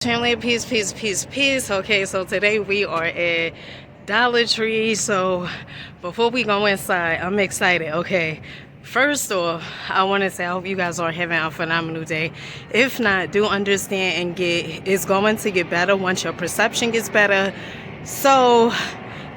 Family, peace, peace, peace, peace. Okay, so today we are at Dollar Tree. So before we go inside, I'm excited. Okay, first off, I want to say I hope you guys are having a phenomenal day. If not, do understand and it's going to get better once your perception gets better. So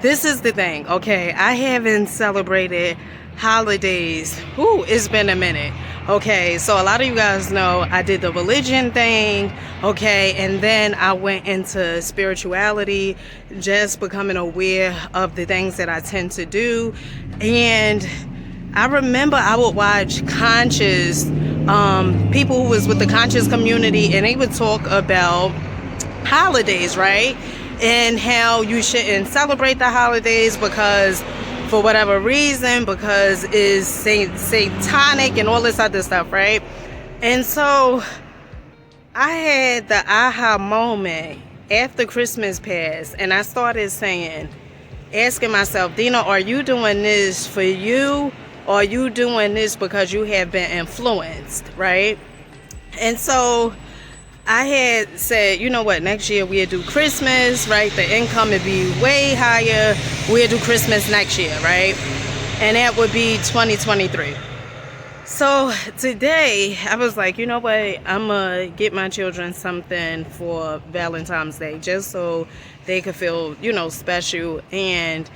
this is the thing. Okay, I haven't celebrated holidays. Ooh, it's been a minute. Okay, so a lot of you guys know I did the religion thing, okay, and then I went into spirituality, just becoming aware of the things that I tend to do. And I remember I would watch conscious people who was with the conscious community, and they would talk about holidays, right? And how you shouldn't celebrate the holidays because for whatever reason, because it's satanic and all this other stuff, right? And so I had the aha moment after Christmas passed, and I started asking myself, Dina, are you doing this for you, or are you doing this because you have been influenced, right? And so I had said, you know what, next year we'll do Christmas, right? The income would be way higher. We'll do Christmas next year, right? And that would be 2023. So today I was like, you know what, I'm going to get my children something for Valentine's Day just so they could feel, special. And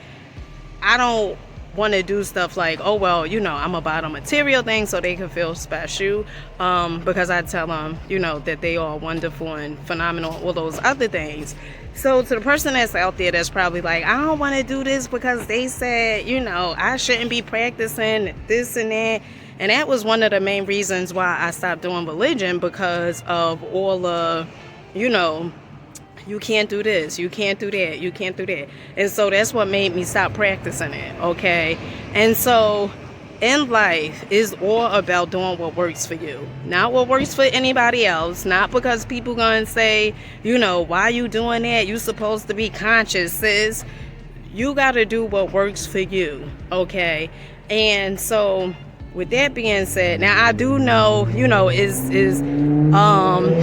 I don't want to do stuff like, oh, well, I'm going to buy the material things so they can feel special, because I tell them, that they are wonderful and phenomenal, all those other things. So to the person that's out there that's probably like, I don't want to do this because they said, I shouldn't be practicing this and that. And that was one of the main reasons why I stopped doing religion, because of all the, you can't do this, you can't do that, you can't do that. And so that's what made me stop practicing it, okay? And so in life, it's all about doing what works for you, not what works for anybody else, not because people gonna say, why you doing that? You supposed to be conscious, sis. You gotta do what works for you, okay? And so with that being said, now I do know, is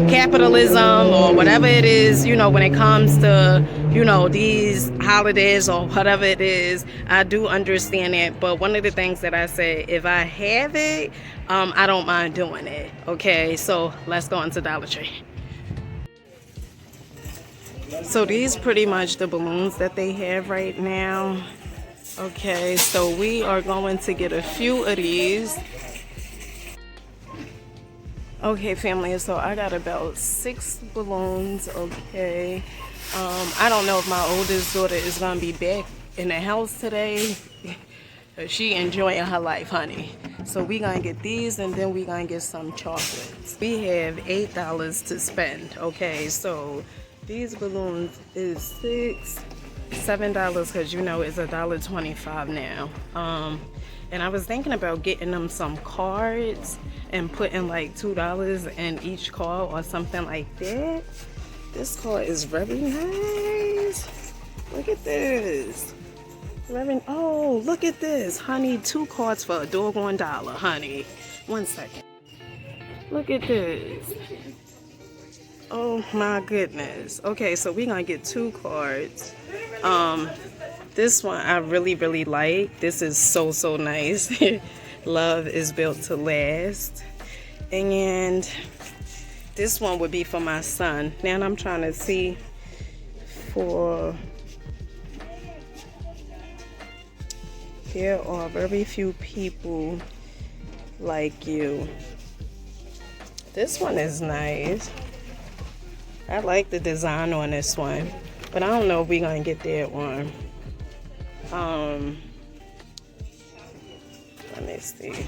capitalism or whatever it is, when it comes to, these holidays or whatever it is, I do understand that. But one of the things that I say, if I have it, I don't mind doing it. Okay, so let's go into Dollar Tree. So these pretty much the balloons that they have right now. Okay, so we are going to get a few of these. Okay, family, so I got about 6 balloons, okay. I don't know if my oldest daughter is going to be back in the house today. She enjoying her life, honey. So we going to get these, and then we going to get some chocolates. We have $8 to spend, okay. So these balloons is $7 because it's $1.25 now. And I was thinking about getting them some cards and putting like $2 in each card or something like that. This card is very nice. Look at this. Oh, look at this, honey. 2 cards for a doggone dollar, honey. 1 second. Look at this. Oh my goodness. Okay, so we're gonna get 2 cards. This one I really, really like. This is so nice. Love is built to last. And this one would be for my son. Now I'm trying to see for... There are very few people like you. This one is nice. I like the design on this one, but I don't know if we're gonna get that one. Let me see.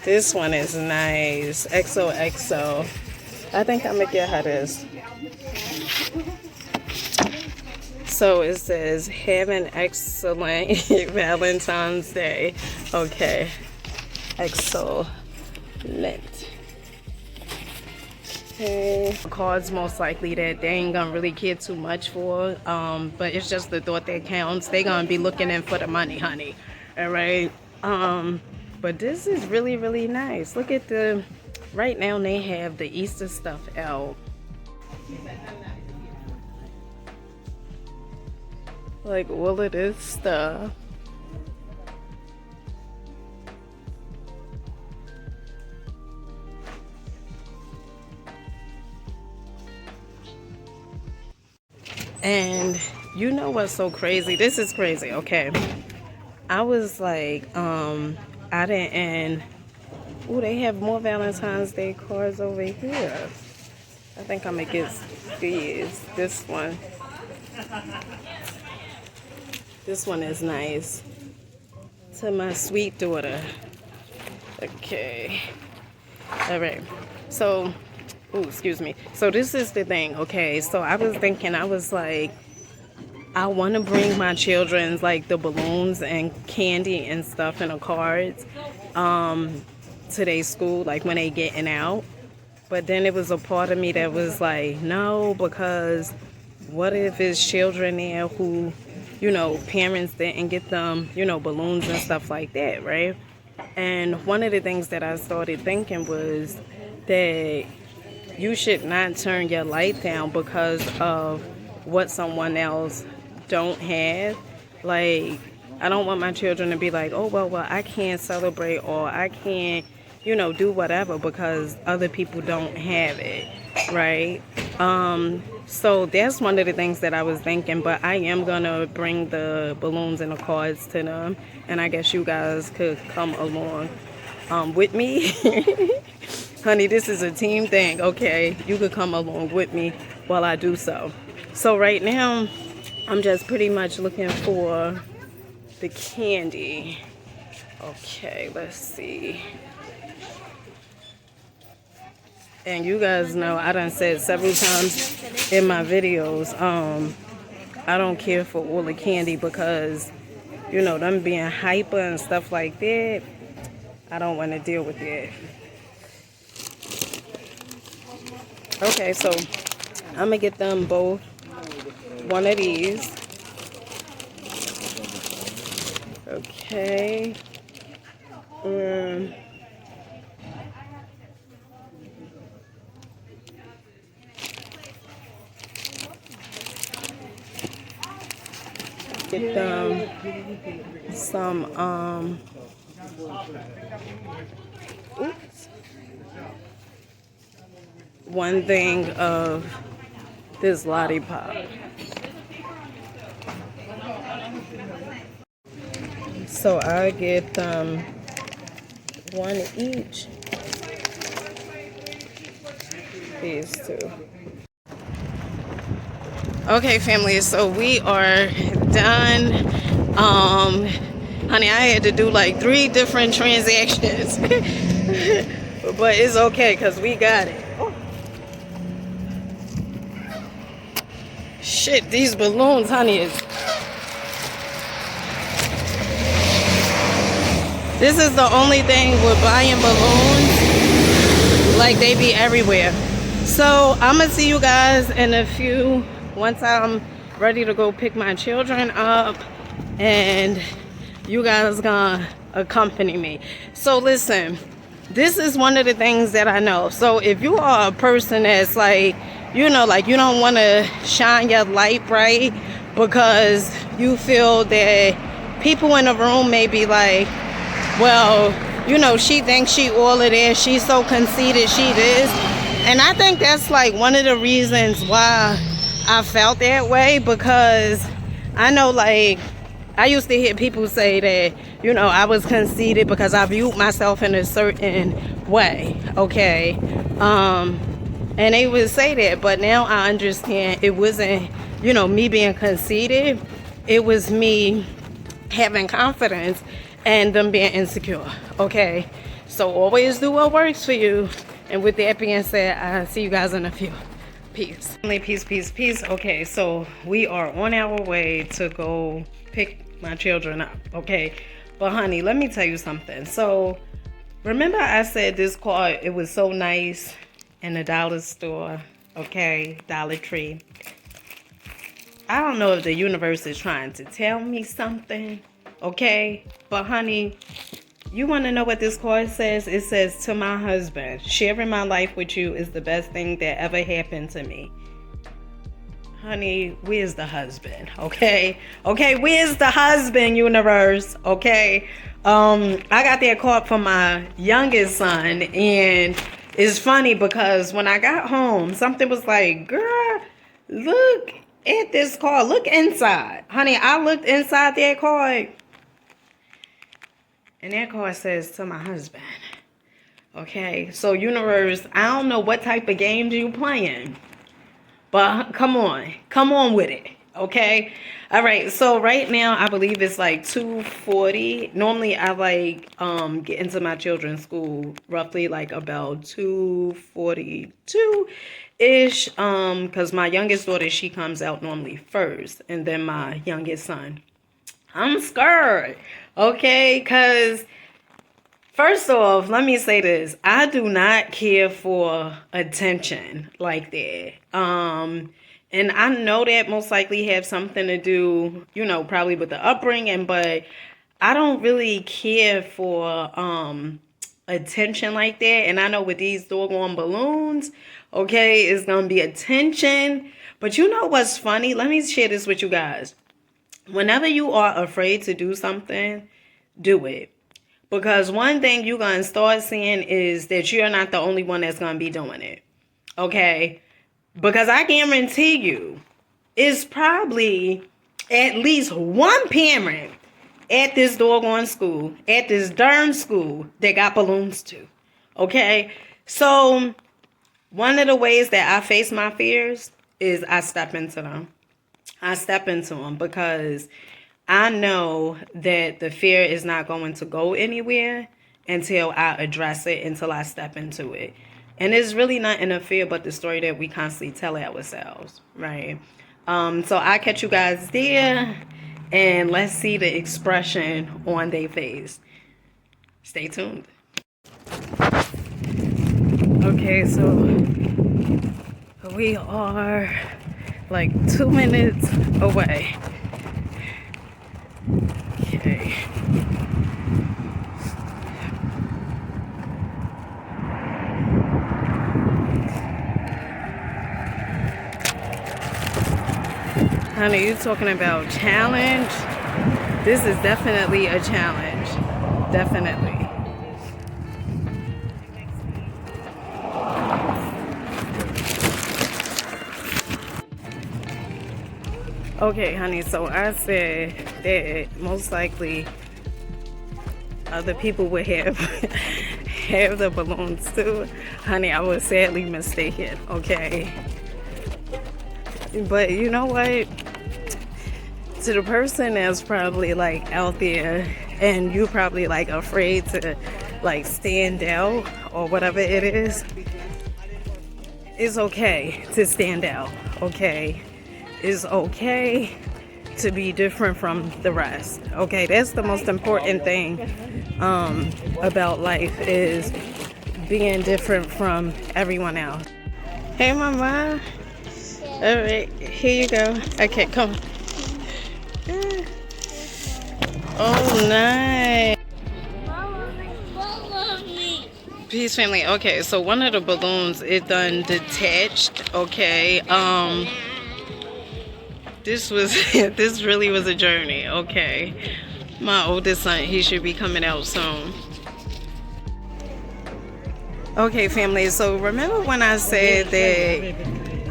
This one is nice. XOXO. I think I'm gonna get her this. So it says, have an excellent Valentine's Day. Okay. Excellent. Okay. Cards most likely that they ain't gonna really care too much for, but it's just the thought that counts. They gonna be looking in for the money, honey. All right. But this is really, really nice. Look at the right now they have the Easter stuff out. Like all of this stuff. And you know what's so crazy? This is crazy, okay. I was like, I didn't, oh, they have more Valentine's Day cards over here. I think I'm gonna get these. This one. This one is nice. To my sweet daughter. Okay. All right. So, oh, excuse me. So this is the thing, okay? So I was thinking, I was like, I want to bring my children's like the balloons and candy and stuff and the cards to their school, like when they getting out. But then it was a part of me that was like, no, because what if it's children there who, you know, parents didn't get them, you know, balloons and stuff like that, right? And one of the things that I started thinking was that you should not turn your light down because of what someone else don't have. Like, I don't want my children to be like, oh, well, I can't celebrate or I can't, you know, do whatever because other people don't have it, right? So that's one of the things that I was thinking, but I am gonna bring the balloons and the cards to them, and I guess you guys could come along with me. Honey, this is a team thing, okay? You could come along with me while I do so. So right now, I'm just pretty much looking for the candy. Okay, let's see. And you guys know I done said several times in my videos, I don't care for all the candy because, you know, them being hyper and stuff like that, I don't want to deal with that. Okay, so I'm going to get them both one of these. Okay. Get them some, oops. One thing of this lollipop. So I get them one each. These two. Okay, family, so we are done. Honey, I had to do like 3 different transactions. But it's okay because we got it. Shit, these balloons, honey, this is the only thing with buying balloons. Like, they be everywhere. So I'm gonna see you guys in a few, once I'm ready to go pick my children up, and you guys gonna accompany me. So listen, this is one of the things that I know. So if you are a person that's like, you know, like you don't want to shine your light bright because you feel that people in the room may be like, well, you know, she thinks she all of this, she's so conceited, she this. And I think that's like one of the reasons why I felt that way, because I know, like, I used to hear people say that, you know, I was conceited because I viewed myself in a certain way, okay? And they would say that, but now I understand it wasn't, you know, me being conceited. It was me having confidence and them being insecure, okay? So always do what works for you. And with that being said, I'll see you guys in a few. Peace. Peace, peace, peace. Okay, so we are on our way to go pick my children up, okay? But honey, let me tell you something. So remember I said this card, it was so nice in the dollar store, okay? Dollar Tree. I don't know if the universe is trying to tell me something, okay? But honey, You want to know what this card says? It says, to my husband, sharing my life with you is the best thing that ever happened to me. Honey, where's the husband? Okay, where's the husband, universe? Okay, I got that card from my youngest son, and it's funny because when I got home, something was like, girl, look at this card. Look inside. Honey, I looked inside that card, and that card says, to my husband. Okay, so universe, I don't know what type of games you playing, but come on with it. Okay, all right, so right now I believe it's like 2:40. Normally I like get into my children's school roughly like about 2:42 ish, because my youngest daughter, she comes out normally first, and then my youngest son. I'm scared, okay, because first off, let me say this. I do not care for attention like that. And I know that most likely have something to do, you know, probably with the upbringing, but I don't really care for attention like that. And I know with these doggone balloons, okay, it's going to be attention. But you know what's funny? Let me share this with you guys. Whenever you are afraid to do something, do it. Because one thing you're going to start seeing is that you're not the only one that's going to be doing it. Okay? Because I guarantee you, it's probably at least one parent at this doggone school, at this darn school, that got balloons too. Okay? So, one of the ways that I face my fears is I step into them. I step into them because I know that the fear is not going to go anywhere until I address it, until I step into it. And it's really not in a fear, but the story that we constantly tell ourselves, right? So I catch you guys there, and let's see the expression on their face. Stay tuned. Okay, so we are like 2 minutes away. Okay. Honey, you talking about challenge? This is definitely a challenge. Definitely. Okay, honey, so I said that most likely other people would have have the balloons too. Honey, I was sadly mistaken, okay? But you know what? To the person that's probably like out there and you probably like afraid to like stand out or whatever it is, it's okay to stand out, okay? It's okay to be different from the rest, okay? That's the most important thing about life, is being different from everyone else. Hey, Mama. All right, here you go. Okay, come on. Oh, nice. Peace, family. Okay, so one of the balloons, it done detached, okay? This really was a journey, okay? My oldest son, he should be coming out soon. Okay, family, so remember when I said that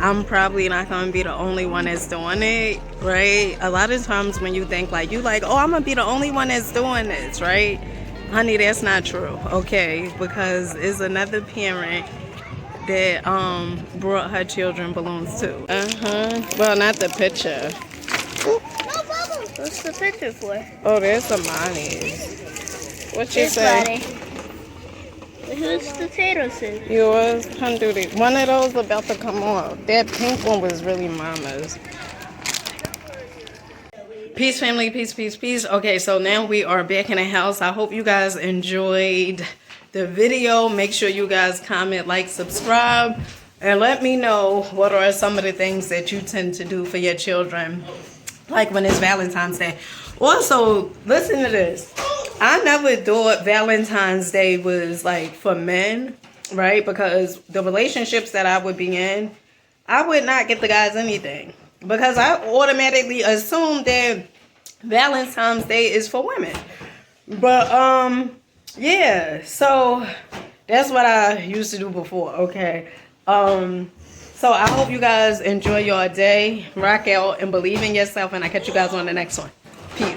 I'm probably not going to be the only one that's doing it, right? A lot of times when you think like, you like, oh, I'm going to be the only one that's doing this, right? Honey, that's not true, okay? Because it's another parent that brought her children balloons too. Well, not the picture. No bubbles. What's the picture for? Oh, there's some Monties. What you say? Whose potatoes is? Yours, Honduras. One of those about to come off. That pink one was really Mama's. Peace, family. Peace, peace, peace. Okay, so now we are back in the house. I hope you guys enjoyed the video. Make sure you guys comment, like, subscribe, and let me know what are some of the things that you tend to do for your children, like when it's Valentine's Day. Also, listen to this. I never thought Valentine's Day was like for men, right? Because the relationships that I would be in, I would not get the guys anything. Because I automatically assumed that Valentine's Day is for women. But yeah, so that's what I used to do before, okay? So I hope you guys enjoy your day, rock out, and believe in yourself, and I'll catch you guys on the next one. Peace.